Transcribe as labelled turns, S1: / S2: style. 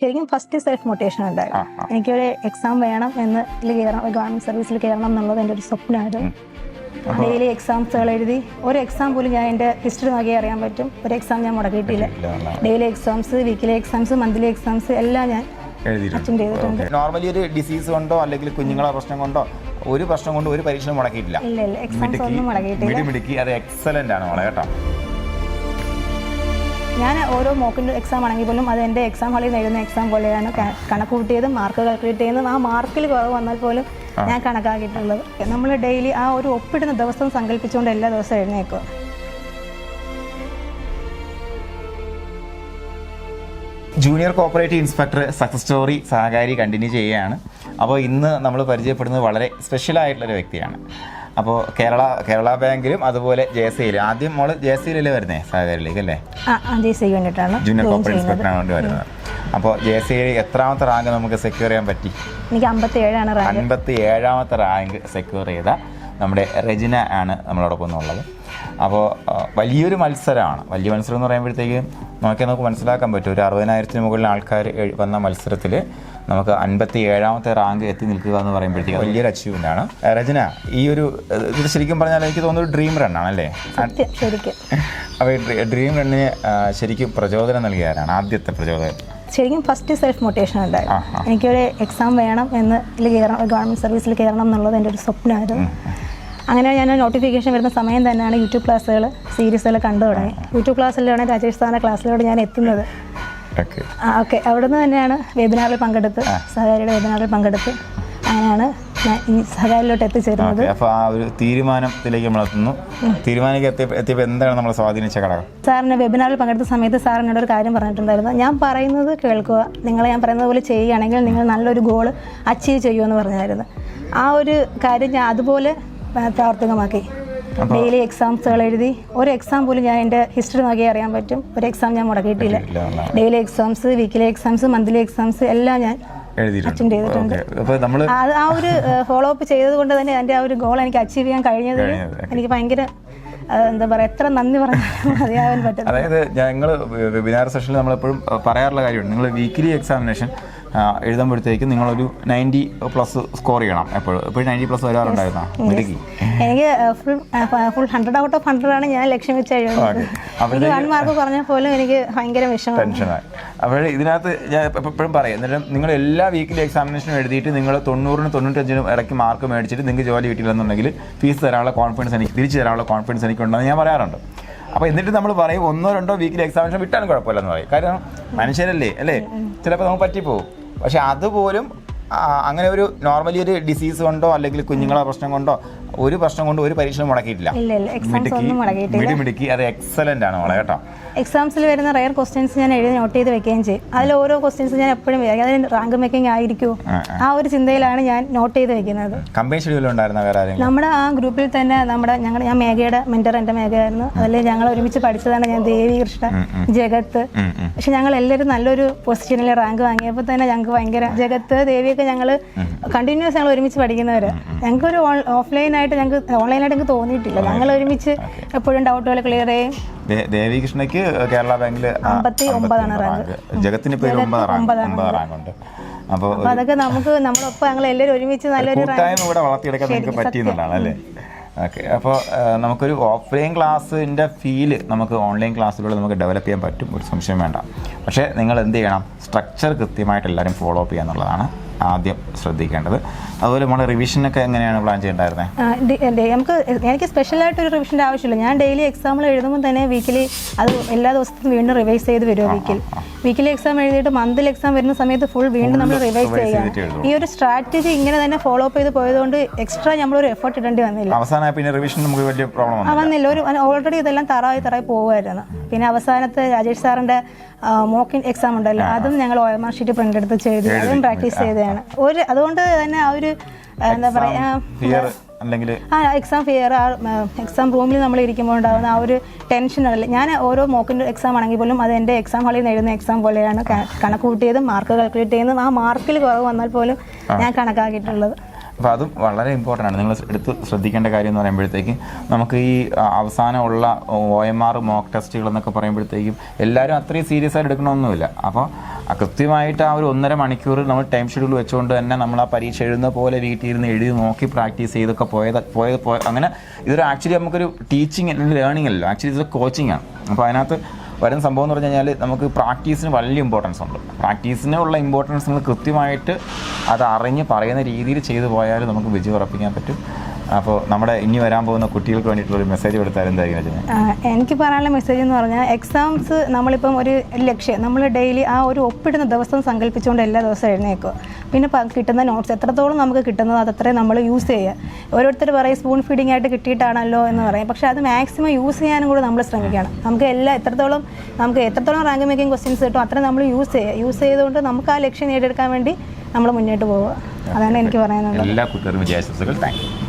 S1: ശരിക്കും first self motivation ഉണ്ടായിരുന്നു. എനിക്കൊരു എക്സാം വേണം എന്ന് കയറണം, ഗവൺമെന്റ് സർവീസിൽ കയറണം എന്നുള്ളത് എൻ്റെ ഒരു സ്വപ്നമായിരുന്നു. ഡെയിലി എക്സാംസുകൾ എഴുതി ഒരു എക്സാം പോലും ഞാൻ എൻ്റെ ഹിസ്റ്ററി നോക്കിയാൽ അറിയാൻ പറ്റും. ഒരു എക്സാം ഞാൻ മുടക്കിയിട്ടില്ല. Daily exams, weekly exams, monthly exams എല്ലാം ഞാൻ അറ്റൻഡ് ചെയ്തിട്ടുണ്ട്.
S2: നോർമലി ഒരു ഡിസീസ് കൊണ്ടോ അല്ലെങ്കിൽ കുഞ്ഞുങ്ങളെ പ്രശ്നം കൊണ്ടോ ഒരു പ്രശ്നം കൊണ്ട് ഒരു പരീക്ഷ മുടക്കിയിട്ടില്ല.
S1: ഇല്ല, എക്സാംസ് ഒന്നും മുടക്കിയിട്ടില്ല.
S2: അത് എക്സലന്റ് ആണ് മോളെ കേട്ടോ.
S1: ഞാൻ ഓരോ മോക്കിൻ്റെ എക്സാം ആണെങ്കിൽ പോലും അത് എൻ്റെ എക്സാം ഹാളിൽ നിന്ന് എഴുതുന്ന എക്സാം പോലെയാണ് കണക്ക് കൂട്ടിയതും മാർക്ക് കാൽക്കുലേറ്റ് ചെയ്യുന്നതും. ആ മാർക്കിൽ കുറവ് വന്നാൽ പോലും ഞാൻ കണക്കാക്കിയിട്ടുള്ളത്. നമ്മൾ ഡെയിലി ആ ഒരു ഒപ്പിടുന്ന ദിവസം സങ്കല്പിച്ചുകൊണ്ട് എല്ലാ ദിവസവും എഴുന്നേക്കുക.
S2: Junior cooperative inspector success story സഹകാരി കണ്ടിന്യൂ ചെയ്യുകയാണ്. അപ്പോൾ ഇന്ന് നമ്മൾ പരിചയപ്പെടുന്നത് വളരെ സ്പെഷ്യലായിട്ടുള്ളൊരു വ്യക്തിയാണ്. അപ്പോൾ കേരള ബാങ്കിലും അതുപോലെ JSIയിലും. ആദ്യം മോള് JSIയിലല്ലേ വരുന്നേ സഹകാരിയിലേക്ക് അല്ലേ?
S1: ജൂനിയർ
S2: കോപ്പറേറ്റീവ് ഇൻസ്പെക്ടറാണ് വേണ്ടി വരുന്നത്. അപ്പോൾ JSIയിൽ എത്രാമത്തെ റാങ്ക് നമുക്ക് സെക്യൂർ ചെയ്യാൻ പറ്റി?
S1: എനിക്ക്
S2: 57ാമത്തെ റാങ്ക് സെക്യൂർ ചെയ്ത നമ്മുടെ റെജിന ആണ് നമ്മളോടൊപ്പം ഉള്ളത്. അപ്പോൾ വലിയൊരു മത്സരമാണ്. വലിയ മത്സരം എന്ന് പറയുമ്പോഴത്തേക്ക് നമുക്ക് മനസ്സിലാക്കാൻ പറ്റും. ഒരു 60,000-ന് മുകളിൽ ആൾക്കാർ വന്ന മത്സരത്തിൽ നമുക്ക് 57ാമത്തെ റാങ്ക് എത്തി നിൽക്കുക എന്ന് പറയുമ്പോഴത്തേക്ക് വലിയൊരു അച്ചീവ്മെൻ്റ് ആണ്. രചന, ഈ ഒരു ഇത് ശരിക്കും പറഞ്ഞാൽ എനിക്ക് തോന്നുന്നു ഒരു ഡ്രീം റൺ ആണല്ലേ? അപ്പോൾ ഈ ഡ്രീം റണ്ണിന് ശരിക്കും പ്രചോദനം നൽകിയാരാണ്? ആദ്യത്തെ പ്രചോദനം
S1: ശരിക്കും ഫസ്റ്റ് സെൽഫ് മോട്ടിവേഷൻ ഉണ്ടായിരുന്നു. എനിക്കൊരു എക്സാം വേണം എന്ന് ഗവൺമെൻറ് സർവീസിൽ കയറണം എന്നുള്ളത് എൻ്റെ ഒരു സ്വപ്നമായിരുന്നു. അങ്ങനെ ഞാൻ നോട്ടിഫിക്കേഷൻ വരുന്ന സമയം തന്നെയാണ് യൂട്യൂബ് ക്ലാസ്സുകൾ, സീരീസുകൾ കണ്ടു തുടങ്ങി. യൂട്യൂബ് ക്ലാസ്സിലാണ് രാജേഷ് സാറിൻ്റെ ക്ലാസ്സിലൂടെ ഞാൻ എത്തുന്നത്. ഓക്കെ, അവിടെ നിന്ന് തന്നെയാണ് വെബിനാറിൽ പങ്കെടുത്ത്, സഹകാരിയുടെ വെബിനാറിൽ പങ്കെടുത്ത് അങ്ങനെയാണ് ഞാൻ ഈ സഹകാരിയിലോട്ട് എത്തിച്ചേരുന്നത്.
S2: അപ്പോൾ ആ ഒരു തീരുമാനത്തിലേക്ക് നമ്മൾ എത്തുന്നു. എത്തിയപ്പോൾ എന്താണ് നമ്മളെ സ്വാധീനിച്ച ഘടകം?
S1: സാറിൻ്റെ വെബിനാറിൽ പങ്കെടുത്ത സമയത്ത് സാർ എന്നോട് ഒരു കാര്യം പറഞ്ഞിട്ടുണ്ടായിരുന്നു. ഞാൻ പറയുന്നത് കേൾക്കുക, നിങ്ങൾ ഞാൻ പറയുന്നത് പോലെ ചെയ്യുകയാണെങ്കിൽ നിങ്ങൾ നല്ലൊരു ഗോൾ അച്ചീവ് ചെയ്യുമെന്ന് പറഞ്ഞായിരുന്നു. ആ ഒരു കാര്യം ഞാൻ അതുപോലെ പ്രാവർത്തികമാക്കി. ഡെയിലി എക്സാംസുകൾ എഴുതി ഒരു എക്സാം പോലും ഞാൻ എൻ്റെ ഹിസ്റ്ററി നോക്കിയാൽ അറിയാൻ പറ്റും. ഒരു എക്സാം ഞാൻ മുടക്കിയിട്ടില്ല. Daily exams, weekly exams, monthly exams എല്ലാം ഞാൻ അറ്റൻഡ് ചെയ്തിട്ടുണ്ട്. ആ ഒരു ഫോളോ അപ്പ് ചെയ്തത് കൊണ്ട് തന്നെ എൻ്റെ ആ ഒരു ഗോൾ എനിക്ക് അച്ചീവ് ചെയ്യാൻ കഴിഞ്ഞത് എനിക്ക് ഭയങ്കര എന്താ പറയുക, എത്ര നന്ദി പറഞ്ഞാലും മതിയാവാൻ പറ്റും.
S2: അതായത് ഞങ്ങൾ വെബിനാർ സെഷനിൽ നമ്മളെപ്പോഴും പറയാറുള്ള കാര്യമാണ്, നിങ്ങൾ വീക്കിലി എക്സാമിനേഷൻ എഴുതുമ്പോഴത്തേക്കും നിങ്ങളൊരു 90+ സ്കോർ ചെയ്യണം. എപ്പോഴും 90+ വരാറുണ്ടായിരുന്നോ?
S1: എനിക്ക് ഫുൾ 100 ഔട്ട് ഓഫ് 100 ആണ് ഞാൻ ലക്ഷ്യം വെച്ച് എഴുതുന്നത്. 1 മാർക്ക് കുറഞ്ഞാൽ പോലും എനിക്ക് ഭയങ്കര ടെൻഷനായി.
S2: അപ്പോൾ ഇതിനകത്ത് ഞാൻ എപ്പോഴും പറയാം, എന്നിട്ടും നിങ്ങൾ എല്ലാ വീക്കിലി എക്സാമിനേഷനും എഴുതിയിട്ട് നിങ്ങൾ 90-നും 95-നും ഇടയ്ക്ക് മാർക്ക് മേടിച്ചിട്ട് നിങ്ങൾക്ക് ജോലി കിട്ടിയില്ലെന്നുണ്ടെങ്കിൽ ഫീസ് തരാനുള്ള കോൺഫിഡൻസ് എനിക്ക് തിരിച്ചു തരാനുള്ള കോൺഫിഡൻസ് എനിക്കുണ്ടെന്ന് ഞാൻ പറയാറുണ്ട്. അപ്പോൾ എന്നിട്ട് നമ്മൾ പറയും 1-2 വീക്കിലി എക്സാമിനേഷൻ വിട്ടാലും കുഴപ്പമില്ലെന്ന് പറയും. കാരണം മനുഷ്യരല്ലേ അല്ലേ, ചിലപ്പോൾ നമുക്ക് പറ്റിപ്പോകും. പക്ഷെ അതുപോലും അങ്ങനെ ഒരു നോർമലി ഒരു ഡിസീസ് കൊണ്ടോ അല്ലെങ്കിൽ കുഞ്ഞുങ്ങളെ പ്രശ്നം കൊണ്ടോ ഒരു പ്രശ്നം കൊണ്ട് ഒരു പരീക്ഷ മുടക്കിയിട്ടില്ല. മിടുക്കി. അത് എക്സലന്റ് ആണ് മോളെ കേട്ടോ.
S1: എക്സാംസിൽ വരുന്ന റയർ ക്വസ്റ്റ്യൻസ് ഞാൻ എഴുതി നോട്ട് ചെയ്ത് വെക്കുകയും ചെയ്യും. അതിൽ ഓരോ ക്വസ്റ്റ്യൻസ് ഞാൻ എപ്പോഴും അതിന് റാങ്ക് മേക്കിംഗ് ആയിരിക്കുമോ ആ ഒരു ചിന്തയിലാണ് ഞാൻ നോട്ട് ചെയ്ത് വെക്കുന്നത്.
S2: കമ്പൈൻ ഷെഡ്യൂൾ ഉണ്ടായിരുന്ന വേറെ
S1: നമ്മുടെ ആ ഗ്രൂപ്പിൽ തന്നെ ഞാൻ മേഘയുടെ മെന്റർ, എൻ്റെ മേഘയായിരുന്നു. അതിൽ ഞങ്ങൾ ഒരുമിച്ച് പഠിച്ചതാണ് ഞാൻ, ദേവി, കൃഷ്ണ, ജഗത്ത്. പക്ഷെ ഞങ്ങൾ എല്ലാവരും നല്ലൊരു പൊസിഷനിൽ റാങ്ക് വാങ്ങിയപ്പോൾ തന്നെ ഞങ്ങൾക്ക് ഭയങ്കര, ജഗത്ത്, ദേവിയൊക്കെ ഞങ്ങൾ കണ്ടിന്യൂസ് ഞങ്ങൾ ഒരുമിച്ച് പഠിക്കുന്നവര്. ഞങ്ങൾക്കൊരു ഓൺലൈനായിട്ട് ഞങ്ങൾക്ക് തോന്നിയിട്ടില്ല. ഞങ്ങൾ ഒരുമിച്ച് എപ്പോഴും ഡൗട്ടുകൾ ക്ലിയർ ചെയ്യും.
S2: ദേവി കൃഷ്ണയ്ക്ക് കേരള ബാങ്കിൽ
S1: 59 റാങ്ക്,
S2: ജഗത്തിന് 9 റാങ്ക് ഉണ്ട്. അപ്പോൾ
S1: അതൊക്കെ നമ്മളൊപ്പം ഞങ്ങൾ എല്ലാവരും ഒരുമിച്ച് നല്ലൊരു
S2: ഇവിടെ വളർത്തിയെടുക്കാൻ നിങ്ങൾക്ക് പറ്റിയെന്നുള്ളതാണ് അല്ലേ? ഓക്കെ, അപ്പോൾ നമുക്കൊരു ഓഫ്ലൈൻ ക്ലാസ്സിൻ്റെ ഫീല് നമുക്ക് ഓൺലൈൻ ക്ലാസ്സിലൂടെ നമുക്ക് ഡെവലപ്പ് ചെയ്യാൻ പറ്റും, ഒരു സംശയം വേണ്ട. പക്ഷേ നിങ്ങൾ എന്ത് ചെയ്യണം, സ്ട്രക്ചർ കൃത്യമായിട്ട് എല്ലാവരും ഫോളോ അപ്പ് ചെയ്യുക എന്നുള്ളതാണ് ആദ്യം ശ്രദ്ധിക്കേണ്ടത്. അതുപോലെ നമ്മൾ റിവിഷനൊക്കെ എങ്ങനെയാണ് പ്ലാൻ ചെയ്യേണ്ടായിരുന്നത്?
S1: എനിക്ക് സ്പെഷ്യലായിട്ടൊരു റിവിഷൻ്റെ ആവശ്യമില്ല. ഞാൻ ഡെയിലി എക്സാമിൽ എഴുതുമ്പോൾ തന്നെ വീക്കിലി അത് എല്ലാ ദിവസത്തും വീണ്ടും റിവൈസ് ചെയ്ത് വരുമോ. വീക്കിലി എക്സാം എഴുതിയിട്ട് മന്ത്ലി എക്സാം വരുന്ന സമയത്ത് ഫുൾ വീണ്ടും നമ്മൾ റിവൈസ് ചെയ്യുക. ഈ ഒരു സ്ട്രാറ്റജി ഇങ്ങനെ തന്നെ ഫോളോ അപ്പ് ചെയ്ത് പോയതുകൊണ്ട് എക്സ്ട്രാ നമ്മളൊരു എഫർട്ട് ഇടേണ്ടി വന്നില്ല. വന്നില്ല. ഓൾറെഡി ഇതെല്ലാം തറായി പോകുമായിരുന്നു. പിന്നെ അവസാനത്തെ രാജേഷ് സാറിൻ്റെ മോക്കിംഗ് എക്സാം ഉണ്ടല്ലോ, അതും ഞങ്ങൾ OMR ഷീറ്റ് പ്രിന്റ് എടുത്ത് ചെയ്ത് അതും പ്രാക്ടീസ് ചെയ്തതാണ്. അതുകൊണ്ട് തന്നെ ആ ഒരു എന്താ പറയുക, എക്സാം ഫിയർ, എക്സാം റൂമിൽ നമ്മൾ ഇരിക്കുമ്പോൾ ഉണ്ടാകുന്ന ആ ഒരു ടെൻഷൻ അല്ല. ഞാൻ ഓരോ മോക്കിൻ്റെ എക്സാം ആണെങ്കിൽ പോലും അത് എൻ്റെ എക്സാം ഹാളിൽ നിന്ന് എഴുതുന്ന എക്സാം പോലെയാണ് കണക്ക് കൂട്ടിയതും മാർക്ക് കാൽക്കുലേറ്റ് ചെയ്യുന്നതും. ആ മാർക്കിൽ കുറവ് വന്നാൽ പോലും ഞാൻ കണക്കാക്കിയിട്ടുള്ളത്.
S2: അപ്പോൾ അതും വളരെ ഇമ്പോർട്ടൻ്റ് ആണ്. നിങ്ങൾ എടുത്ത് ശ്രദ്ധിക്കേണ്ട കാര്യം എന്ന് പറയുമ്പോഴത്തേക്കും നമുക്ക് ഈ അവസാനമുള്ള OMR മോക്ക് ടെസ്റ്റുകൾ എന്നൊക്കെ പറയുമ്പോഴത്തേക്കും എല്ലാവരും അത്രയും സീരിയസ് ആയിട്ട് എടുക്കണമെന്നൊന്നുമില്ല. അപ്പോൾ കൃത്യമായിട്ട് ആ ഒരു 1.5 മണിക്കൂർ നമ്മൾ ടൈം ഷെഡ്യൂൾ വെച്ചുകൊണ്ട് തന്നെ നമ്മൾ ആ പരീക്ഷ എഴുതുന്ന പോലെ വീട്ടിൽ ഇരുന്ന് എഴുതി നോക്കി പ്രാക്ടീസ് ചെയ്തൊക്കെ പോയത് അങ്ങനെ ഇതൊരു ആക്ച്വലി നമുക്കൊരു ടീച്ചിങ് ലേണിംഗ് അല്ലല്ലോ, ആക്ച്വലി ഇതൊരു കോച്ചിങ് ആണ്. അപ്പോൾ അതിനകത്ത് വരുന്ന സംഭവം എന്ന് പറഞ്ഞു കഴിഞ്ഞാൽ നമുക്ക് പ്രാക്ടീസിന് വലിയ ഇമ്പോർട്ടൻസ് ഉണ്ട്. പ്രാക്ടീസിനുള്ള ഇമ്പോർട്ടൻസ് നിങ്ങൾ കൃത്യമായിട്ട് അത് അറിഞ്ഞ് പറയുന്ന രീതിയിൽ ചെയ്തു പോയാൽ നമുക്ക് വിജയം ഉറപ്പിക്കാൻ പറ്റും. അപ്പോൾ നമ്മുടെ ഇനി വരാൻ പോകുന്ന കുട്ടികൾക്ക് വേണ്ടിയിട്ടുള്ളൊരു മെസ്സേജ് കൊടുത്താൽ എന്തായിരിക്കും?
S1: എനിക്ക് പറയാനുള്ള മെസ്സേജ് എന്ന് പറഞ്ഞാൽ എക്സാംസ് നമ്മളിപ്പം ഒരു ലക്ഷ്യം നമ്മൾ ഡെയിലി ആ ഒരു ഒപ്പിടുന്ന ദിവസം സങ്കല്പിച്ചുകൊണ്ട് എല്ലാ ദിവസവും എഴുന്നേക്കുക. പിന്നെ കിട്ടുന്ന നോട്ട്സ് എത്രത്തോളം നമുക്ക് കിട്ടുന്നത് അതത്രയും നമ്മൾ യൂസ് ചെയ്യുക. ഓരോരുത്തർ പറയും സ്പൂൺ ഫീഡിംഗ് ആയിട്ട് കിട്ടിയിട്ടാണല്ലോ എന്ന് പറയും. പക്ഷേ അത് മാക്സിമം യൂസ് ചെയ്യാനും കൂടെ നമ്മൾ ശ്രമിക്കണം. നമുക്ക് എത്രത്തോളം റാങ്ക് മേക്കിംഗ് ക്വസ്റ്റ്യൻസ് കിട്ടും അത്രയും നമ്മൾ യൂസ് ചെയ്തുകൊണ്ട് നമുക്ക് ആ ലക്ഷ്യം നേടിയെടുക്കാൻ വേണ്ടി നമ്മൾ മുന്നോട്ട് പോവുക. അതാണ് എനിക്ക് പറയാനുള്ളത്.
S2: എല്ലാ കുട്ടികളും വിജയാശംസകൾ. Thank you.